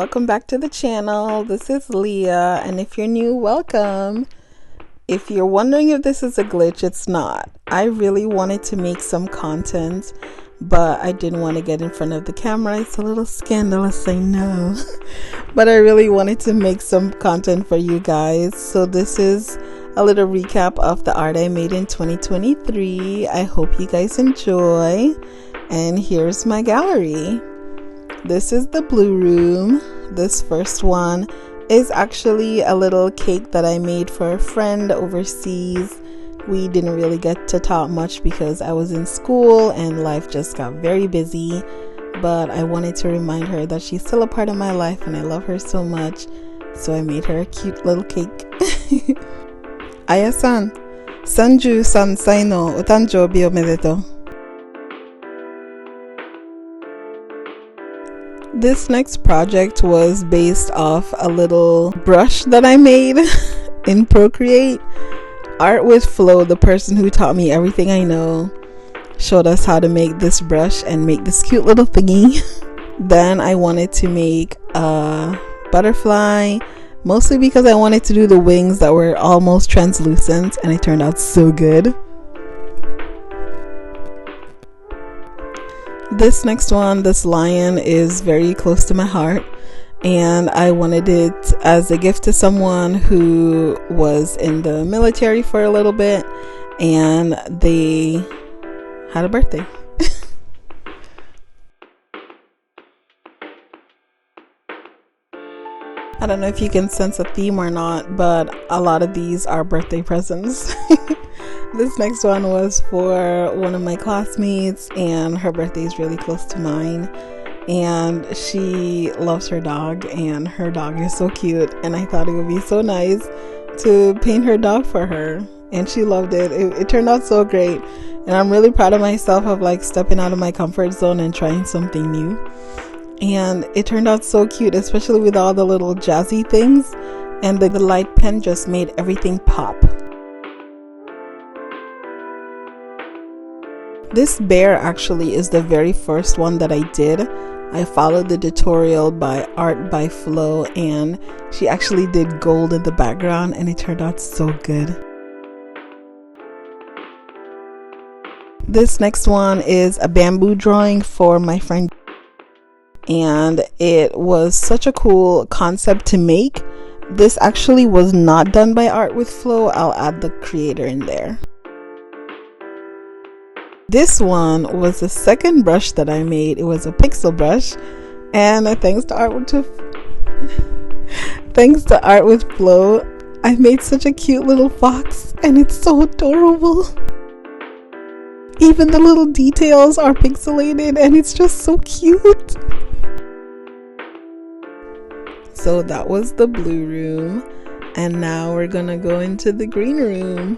welcome back to the channel. This is Leah, and if you're new, welcome. If you're wondering if this is a glitch, it's not. I really wanted to make some content, but I didn't want to get in front of the camera. It's a little scandalous, I know. But I really wanted to make some content for you guys. So this is a little recap of the art I made in 2023. I hope you guys enjoy. And here's my gallery. This is the blue room. This first one is actually a little cake that I made for a friend overseas. We didn't really get to talk much because I was in school and life just got very busy, but I wanted to remind her that she's still a part of my life and I love her so much, so I made her a cute little cake. Aya-san, 33歳のお誕生日おめでとう. This next project was based off a little brush that I made in Procreate. Art with Flo, the person who taught me everything I know, showed us how to make this brush and make this cute little thingy. Then I wanted to make a butterfly, mostly because I wanted to do the wings that were almost translucent, and it turned out so good. This next one, this lion, is very close to my heart, and I wanted it as a gift to someone who was in the military for a little bit and they had a birthday. I don't know if you can sense a theme or not, but a lot of these are birthday presents. This next one was for one of my classmates, and her birthday is really close to mine, and she loves her dog, and her dog is so cute, and I thought it would be so nice to paint her dog for her, and she loved it. It turned out so great, and I'm really proud of myself of like stepping out of my comfort zone and trying something new. And it turned out so cute, especially with all the little jazzy things, and the light pen just made everything pop. This bear actually is the very first one that I did. I followed the tutorial by Art by Flo, and she actually did gold in the background, and it turned out so good. This next one is a bamboo drawing for my friend, and it was such a cool concept to make. This actually was not done by Art with Flo. I'll add the creator in there. This one was the second brush that I made. It was a pixel brush, and thanks to Art with Flo, I made such a cute little fox, and it's so adorable. Even the little details are pixelated, and it's just so cute. So that was the blue room, and now we're gonna go into the green room.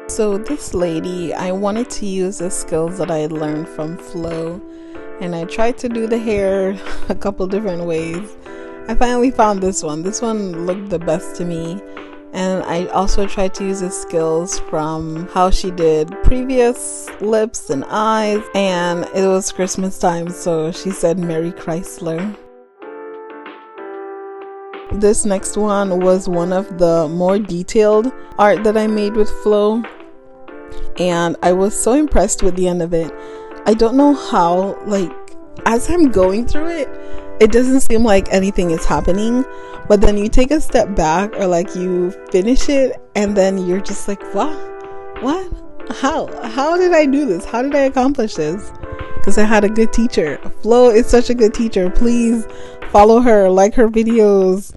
So this lady, I wanted to use the skills that I had learned from Flo, and I tried to do the hair a couple different ways. I finally found this one. This one looked the best to me, and I also tried to use the skills from how she did previous lips and eyes, and it was Christmas time, so she said Merry Chrysler. This next one was one of the more detailed art that I made with Flo, and I was so impressed with the end of it. I don't know how, like, as I'm going through it, it doesn't seem like anything is happening, but then you take a step back, or like you finish it, and then you're just like, what? How did I do this? How did I accomplish this? Because I had a good teacher. Flo is such a good teacher. Please follow her, like her videos,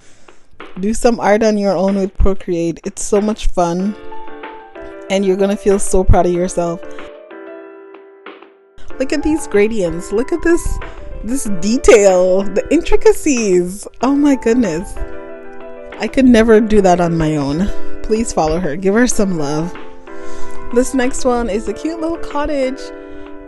do some art on your own with Procreate. It's so much fun, and you're gonna feel so proud of yourself. Look at these gradients. Look at this detail, the intricacies. Oh my goodness, I could never do that on my own. Please follow her, give her some love. This next one is a cute little cottage,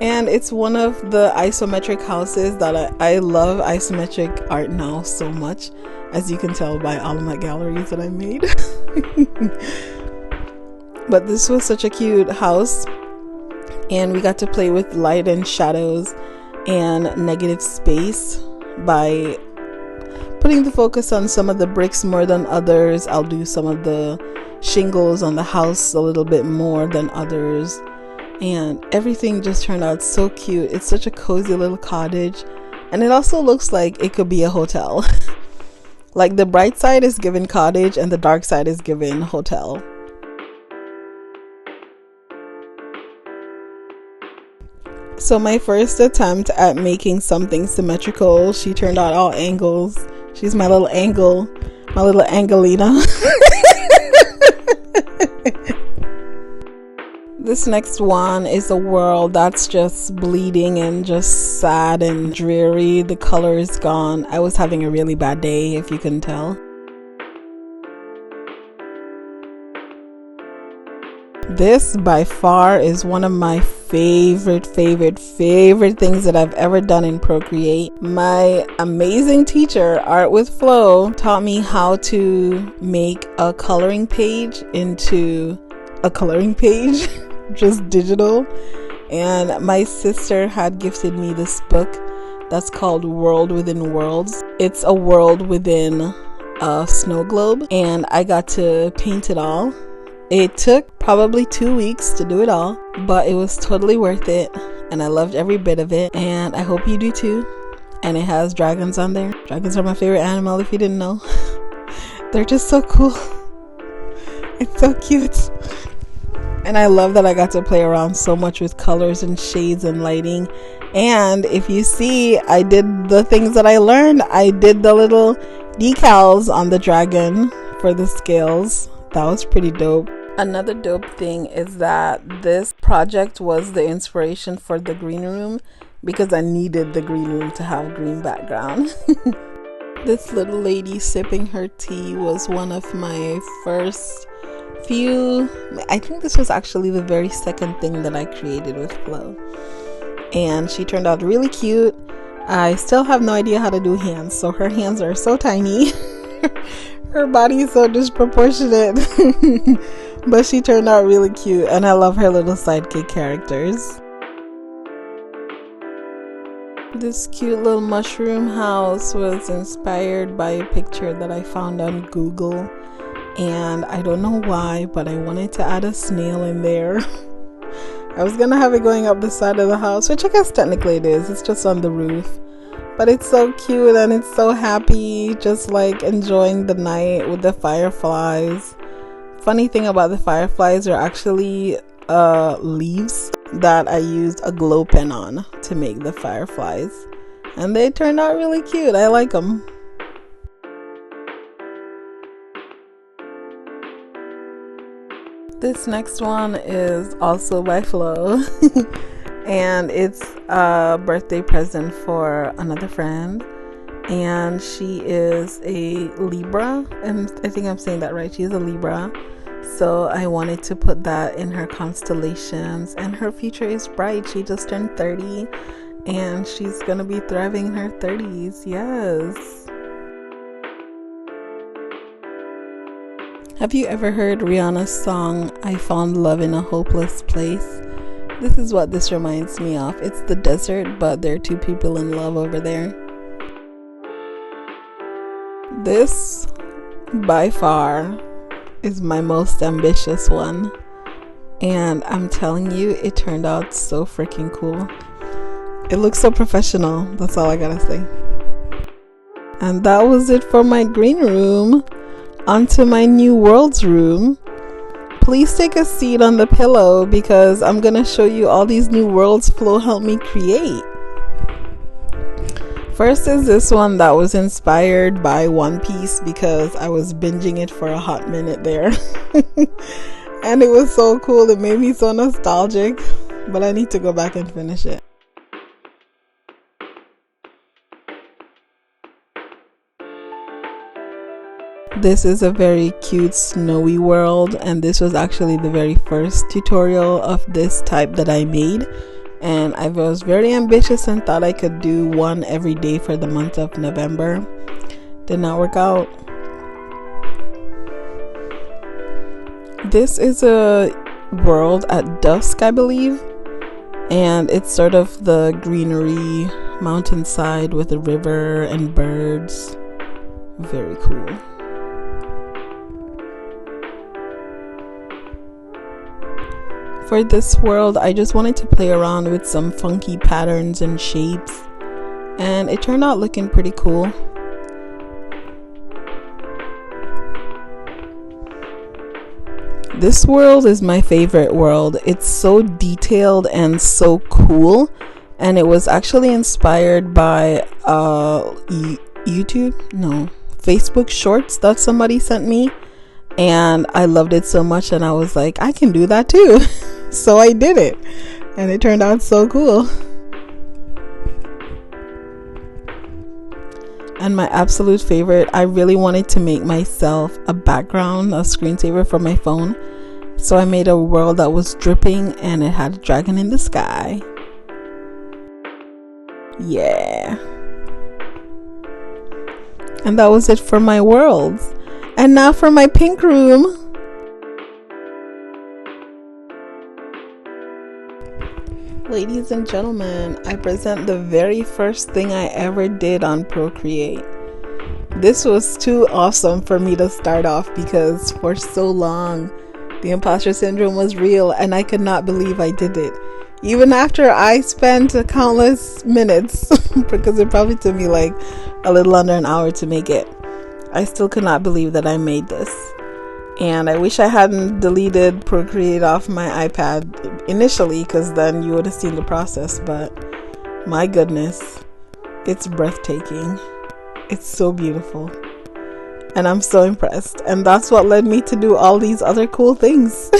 and it's one of the isometric houses that I love isometric art now so much, as you can tell by all of my galleries that I made. But this was such a cute house, and we got to play with light and shadows, and negative space by putting the focus on some of the bricks more than others. I'll do some of the shingles on the house a little bit more than others, and everything just turned out so cute. It's such a cozy little cottage, and it also looks like it could be a hotel. Like the bright side is given cottage and the dark side is given hotel. So my first attempt at making something symmetrical, she turned out all angles. She's my little angle, my little Angelina. This next one is a world that's just bleeding and just sad and dreary. The color is gone. I was having a really bad day, if you couldn't tell. This by far is one of my favorite things that I've ever done in Procreate. My amazing teacher, Art with Flow, taught me how to make a coloring page into a coloring page, just digital. And my sister had gifted me this book that's called World Within Worlds. It's a world within a snow globe, and I got to paint it all. It took probably 2 weeks to do it all, but it was totally worth it, and I loved every bit of it, and I hope you do too. And it has dragons on there. Dragons are my favorite animal, if you didn't know. They're just so cool. It's so cute. And I love that I got to play around so much with colors and shades and lighting. And if you see, I did the things that I learned. I did the little decals on the dragon for the scales. That was pretty dope. Another dope thing is that this project was the inspiration for the green room, because I needed the green room to have green background. This little lady sipping her tea was one of my first few. I think this was actually the very second thing that I created with Flow, and she turned out really cute. I still have no idea how to do hands, so her hands are so tiny. Her body is so disproportionate. But she turned out really cute, and I love her little sidekick characters. This cute little mushroom house was inspired by a picture that I found on Google, and I don't know why, but I wanted to add a snail in there. I was gonna have it going up the side of the house, which I guess technically it is. It's just on the roof. But it's so cute and it's so happy, just like enjoying the night with the fireflies. Funny thing about the fireflies are actually leaves that I used a glow pen on to make the fireflies. And they turned out really cute. I like them. This next one is also by Flo. And it's a birthday present for another friend, and she is a Libra, and I think I'm saying that right. She's a Libra, so I wanted to put that in her constellations, and her future is bright. She just turned 30, and she's gonna be thriving in her 30s. Yes. Have you ever heard Rihanna's song, I Found Love in a Hopeless Place? This is what this reminds me of. It's the desert, but there are two people in love over there. This, by far, is my most ambitious one. And I'm telling you, it turned out so freaking cool. It looks so professional. That's all I gotta say. And that was it for my green room. Onto my new worlds room. Please take a seat on the pillow, because I'm gonna show you all these new worlds Flo helped me create. First is this one that was inspired by One Piece, because I was binging it for a hot minute there. And it was so cool. It made me so nostalgic, but I need to go back and finish it. This is a very cute snowy world, and this was actually the very first tutorial of this type that I made, and I was very ambitious and thought I could do one every day for the month of November. Did not work out. This is a world at dusk, I believe, And it's sort of the greenery mountainside with a river and birds. Very cool. For this world, I just wanted to play around with some funky patterns and shapes, and it turned out looking pretty cool. This world is my favorite world. It's so detailed and so cool, and it was actually inspired by Facebook shorts that somebody sent me, and I loved it so much, and I was like, I can do that too. So I did it, and it turned out so cool. And my absolute favorite, I really wanted to make myself a background, a screensaver for my phone. So I made a world that was dripping and it had a dragon in the sky. Yeah. And that was it for my worlds. And now for my pink room. Ladies and gentlemen, I present the very first thing I ever did on Procreate. This was too awesome for me to start off because for so long the imposter syndrome was real and I could not believe I did it. Even after I spent countless minutes, because it probably took me like a little under an hour to make it, I still could not believe that I made this. And I wish I hadn't deleted Procreate off my iPad initially, because then you would have seen the process. But my goodness, it's breathtaking. It's so beautiful. And I'm so impressed. And that's what led me to do all these other cool things.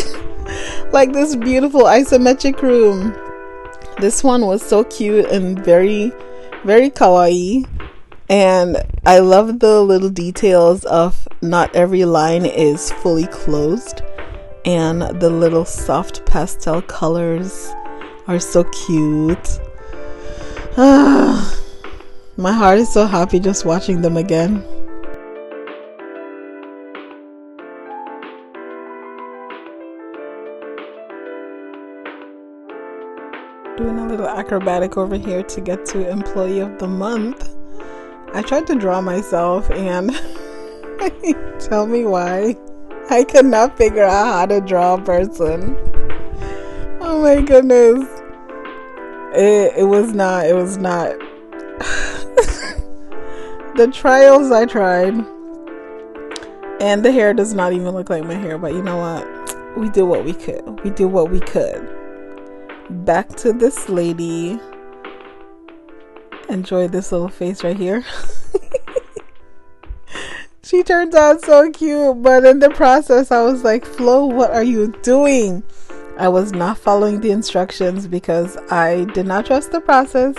Like this beautiful isometric room. This one was so cute and very, very kawaii. And I love the little details of not every line is fully closed, and the little soft pastel colors are so cute. My heart is so happy just watching them again. Doing a little acrobatic over here to get to Employee of the Month. I tried to draw myself and tell me why. I could not figure out how to draw a person. Oh my goodness. It was not. The trials I tried. And the hair does not even look like my hair, but you know what? We did what we could. Back to this lady. Enjoy this little face right here. She turns out so cute, but in the process I was like, Flo, what are you doing? I was not following the instructions because I did not trust the process.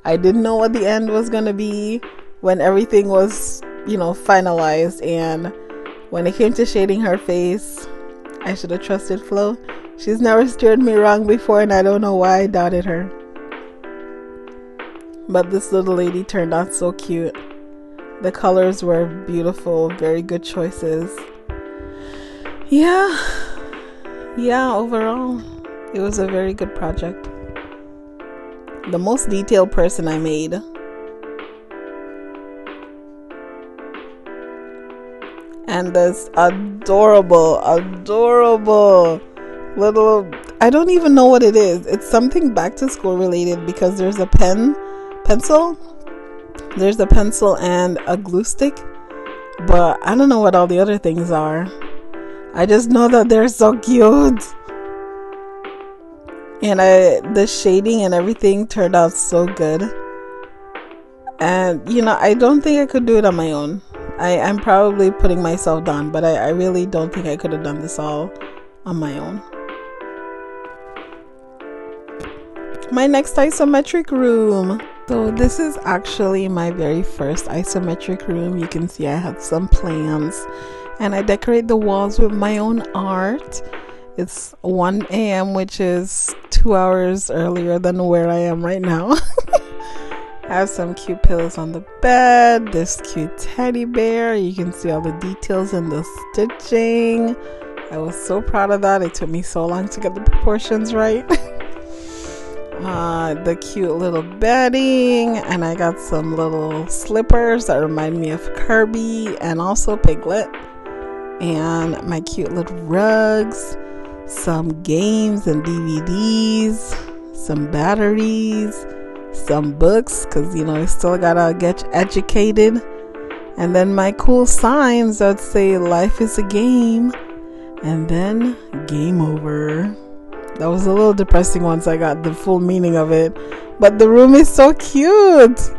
I didn't know what the end was going to be when everything was, finalized. And when it came to shading her face, I should have trusted Flo. She's never steered me wrong before, and I don't know why I doubted her. But this little lady turned out so cute. The colors were beautiful, very good choices. Yeah, overall, it was a very good project. The most detailed person I made. And this adorable little, I don't even know what it is. It's something back to school related because there's a pencil and a glue stick, but I don't know what all the other things are. I just know that they're so cute, and the shading and everything turned out so good. And I don't think I could do it on my own. I'm probably putting myself down, but I really don't think I could have done this all on my own. My next isometric room. So this is actually my very first isometric room. You can see I have some plans, and I decorate the walls with my own art. It's 1 a.m., which is 2 hours earlier than where I am right now. I have some cute pillows on the bed, this cute teddy bear. You can see all the details in the stitching. I was so proud of that. It took me so long to get the proportions right. the cute little bedding, and I got some little slippers that remind me of Kirby and also Piglet, and my cute little rugs, some games and DVDs, some batteries, some books, because I still gotta get educated, and then my cool signs that say life is a game, and then game over. That was a little depressing once I got the full meaning of it, but the room is so cute.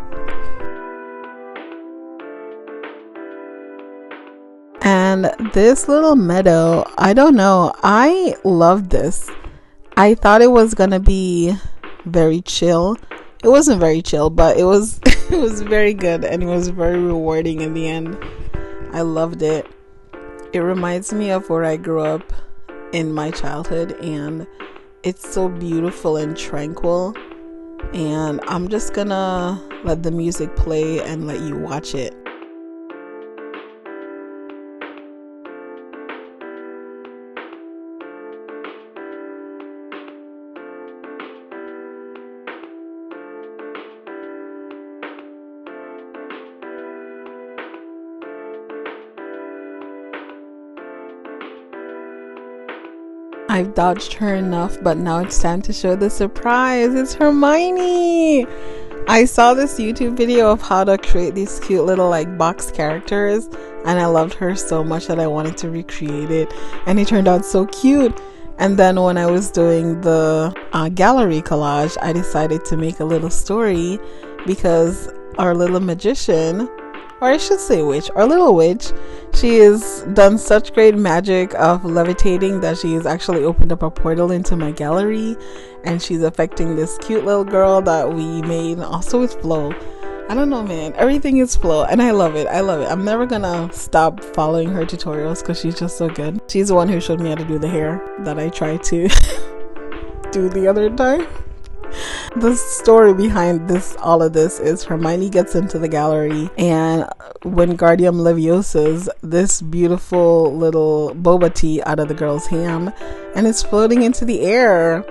And this little meadow, I don't know, I love this. I thought it was gonna be very chill. It wasn't very chill, but it was it was very good, and it was very rewarding in the end. I loved it. It reminds me of where I grew up in my childhood, and it's so beautiful and tranquil, and I'm just gonna let the music play and let you watch it. I've dodged her enough, but now it's time to show the surprise. It's Hermione! I saw this YouTube video of how to create these cute little box characters, and I loved her so much that I wanted to recreate it, and it turned out so cute. And then when I was doing the gallery collage, I decided to make a little story, because our little magician, or I should say witch, our little witch, she has done such great magic of levitating that she has actually opened up a portal into my gallery, and she's affecting this cute little girl that we made, also with Flo. I don't know, man, everything is Flo, and I love it. I'm never gonna stop following her tutorials because she's just so good. She's the one who showed me how to do the hair that I tried to do the other time. The story behind all of this is Hermione gets into the gallery, and Wingardium Leviosa's this beautiful little boba tea out of the girl's hand, and it's floating into the air,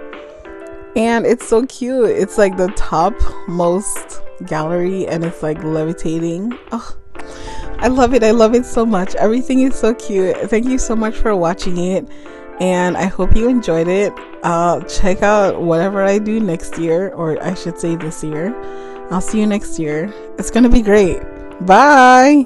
and it's so cute. It's like the topmost gallery, and it's like levitating. Oh, I love it so much. Everything is so cute. Thank you so much for watching it, and I hope you enjoyed it. Check out whatever I do next year, or I should say this year. I'll see you next year. It's gonna be great. Bye.